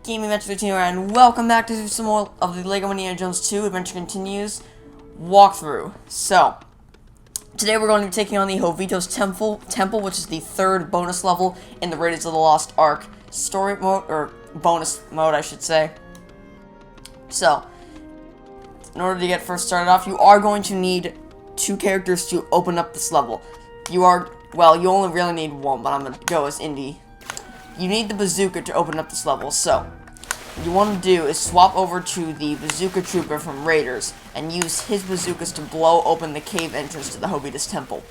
Gaming Adventure 13 here, and welcome back to some more of the LEGO Indiana Jones 2 Adventure Continues walkthrough. So, today we're going to be taking on the Hovitos Temple, which is the third bonus level in the Raiders of the Lost Ark story mode, or bonus mode, I should say. So, in order to get first started off, you are going to need 2 characters to open up this level. You only really need 1, but I'm going to go as Indy. You need the bazooka to open up this level, so what you want to do is swap over to the bazooka trooper from Raiders and use his bazookas to blow open the cave entrance to the Hovitos Temple,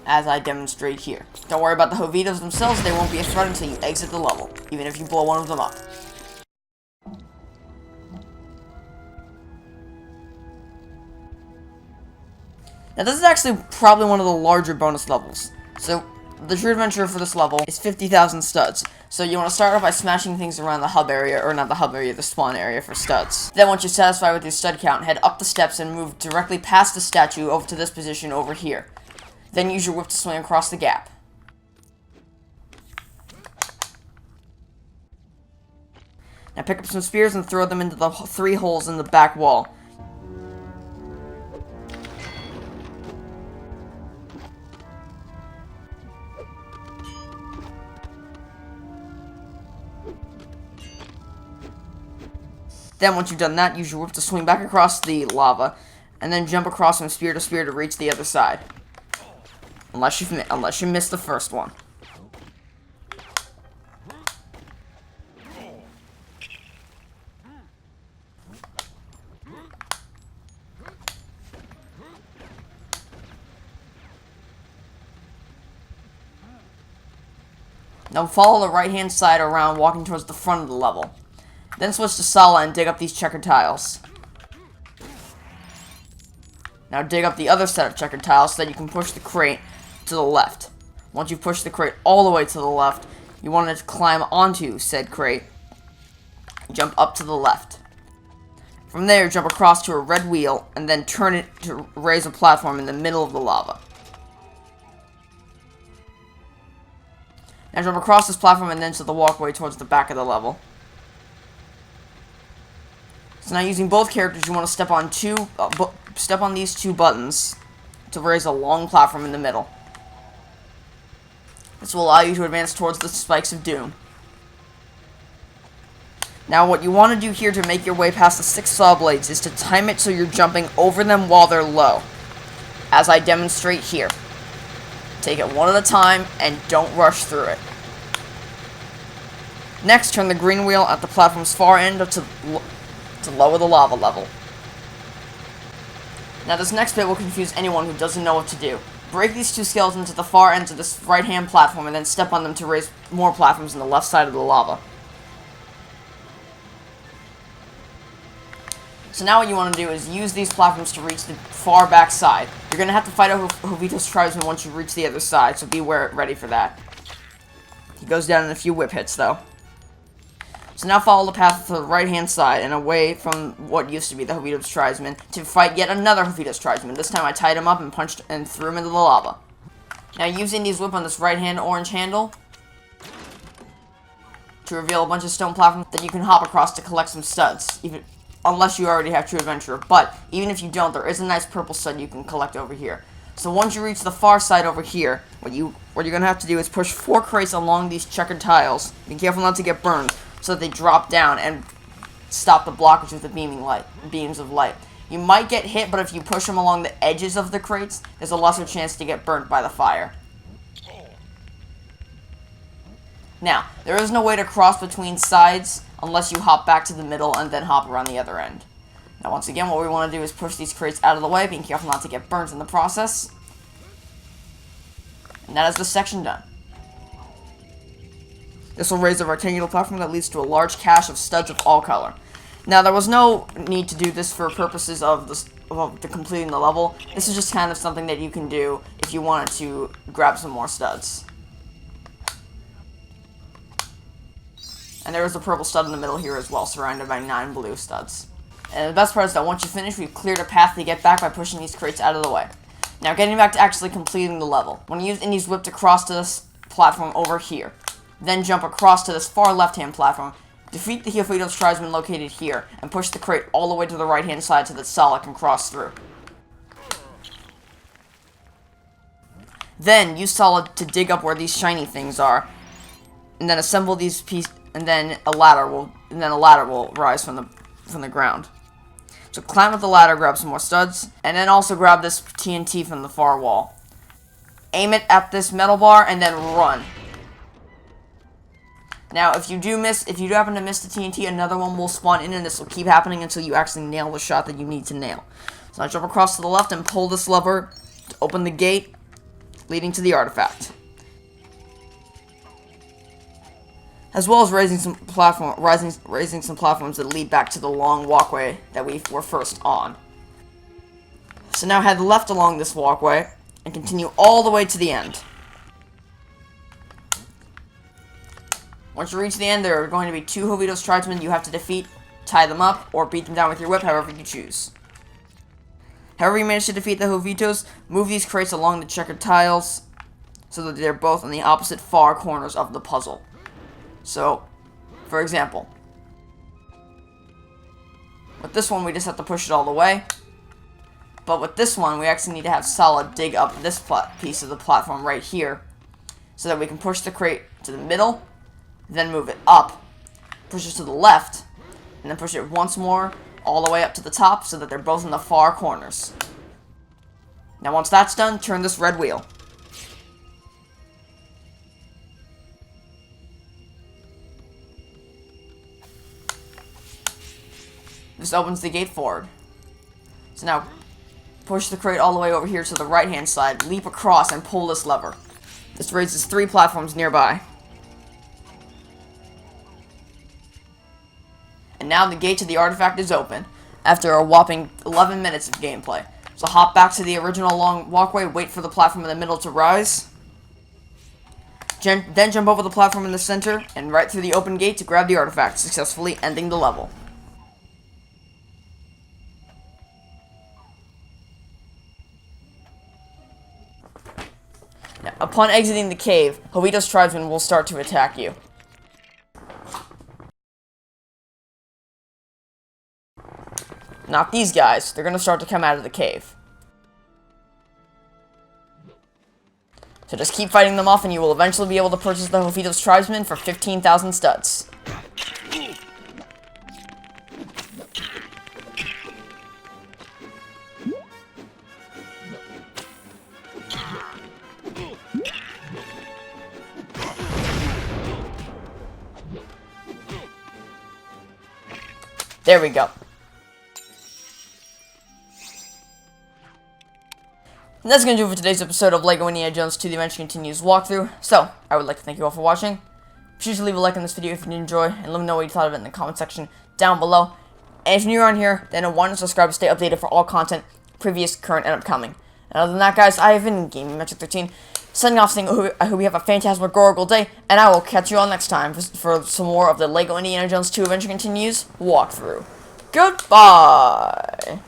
as I demonstrate here. Don't worry about the Hovitos themselves, they won't be a threat until you exit the level, even if you blow one of them up. Now this is actually probably one of the larger bonus levels, so the true adventure for this level is 50,000 studs. So you want to start off by smashing things around the hub area, or not the hub area, the spawn area for studs. Then once you're satisfied with your stud count, head up the steps and move directly past the statue over to this position over here. Then use your whip to swing across the gap. Now pick up some spears and throw them into the 3 holes in the back wall. Then, once you've done that, use your whip to swing back across the lava, and then jump across from spear to reach the other side. Unless you miss the first one. Now follow the right-hand side around, walking towards the front of the level. Then switch to Sala and dig up these checkered tiles. Now dig up the other set of checkered tiles so that you can push the crate to the left. Once you push the crate all the way to the left, you want to climb onto said crate. Jump up to the left. From there, jump across to a red wheel and then turn it to raise a platform in the middle of the lava. Now jump across this platform and then to the walkway towards the back of the level. So now using both characters, you want to step on these 2 buttons to raise a long platform in the middle. This will allow you to advance towards the spikes of doom. Now what you want to do here to make your way past the 6 saw blades is to time it so you're jumping over them while they're low, as I demonstrate here. Take it one at a time and don't rush through it. Next, turn the green wheel at the platform's far end to lower the lava level. Now this next bit will confuse anyone who doesn't know what to do. Break these 2 skeletons at the far ends of this right-hand platform and then step on them to raise more platforms on the left side of the lava. So now what you want to do is use these platforms to reach the far back side. You're going to have to fight a Hovitos tribesman once you reach the other side, so be ready for that. He goes down in a few whip hits though. So now follow the path to the right-hand side and away from what used to be the Hovitos tribesman to fight yet another Hovitos tribesman. This time I tied him up and punched and threw him into the lava. Now use Indy's whip on this right-hand orange handle to reveal a bunch of stone platforms that you can hop across to collect some studs, unless you already have True Adventurer. But even if you don't, there is a nice purple stud you can collect over here. So once you reach the far side over here, what you're going to have to do is push 4 crates along these checkered tiles. Be careful not to get burned, so that they drop down and stop the blockage with the beams of light. You might get hit, but if you push them along the edges of the crates, there's a lesser chance to get burnt by the fire. Now, there is no way to cross between sides unless you hop back to the middle and then hop around the other end. Now once again, what we want to do is push these crates out of the way, being careful not to get burnt in the process. And that is the section done. This will raise a rectangular platform that leads to a large cache of studs of all color. Now, there was no need to do this for purposes of completing the level. This is just kind of something that you can do if you wanted to grab some more studs. And there is a purple stud in the middle here as well, surrounded by 9 blue studs. And the best part is that once you finish, we've cleared a path to get back by pushing these crates out of the way. Now, getting back to actually completing the level. When you use Indy's whip to cross to this platform over here, Then jump across to this far left-hand platform. Defeat the Hovitos tribesmen located here, and push the crate all the way to the right-hand side so that Sala can cross through. Then, use Sala to dig up where these shiny things are, and then assemble these pieces, and then a ladder will rise from the ground. So climb up the ladder, grab some more studs, and then also grab this TNT from the far wall. Aim it at this metal bar, and then run. Now, if you happen to miss the TNT, another one will spawn in, and this will keep happening until you actually nail the shot that you need to nail. So now jump across to the left and pull this lever to open the gate leading to the artifact. As well as raising some platforms that lead back to the long walkway that we were first on. So now head left along this walkway and continue all the way to the end. Once you reach the end, there are going to be 2 Hovitos tribesmen you have to defeat, tie them up, or beat them down with your whip, however you choose. However you manage to defeat the Hovitos, move these crates along the checkered tiles so that they're both on the opposite far corners of the puzzle. So, for example, with this one we just have to push it all the way, but with this one we actually need to have Sala dig up this piece of the platform right here so that we can push the crate to the middle, then move it up, push it to the left, and then push it once more all the way up to the top so that they're both in the far corners. Now once that's done, turn this red wheel. This opens the gate forward. So now, push the crate all the way over here to the right-hand side, leap across, and pull this lever. This raises 3 platforms nearby. And now the gate to the artifact is open, after a whopping 11 minutes of gameplay. So hop back to the original long walkway, wait for the platform in the middle to rise. Then jump over the platform in the center, and right through the open gate to grab the artifact, successfully ending the level. Now, upon exiting the cave, Hovitos tribesmen will start to attack you. Not these guys. They're going to start to come out of the cave. So just keep fighting them off and you will eventually be able to purchase the Hovitos tribesmen for 15,000 studs. There we go. And that's going to do it for today's episode of LEGO Indiana Jones 2 The Adventure Continues walkthrough. So, I would like to thank you all for watching. Be sure to leave a like on this video if you did enjoy, and let me know what you thought of it in the comment section down below. And if you're new around here, then why not subscribe to stay updated for all content, previous, current, and upcoming. And other than that, guys, I have been Gaming Metric 13, signing off saying I hope you have a fantasmagorical day, and I will catch you all next time for some more of the LEGO Indiana Jones 2 Adventure Continues walkthrough. Goodbye!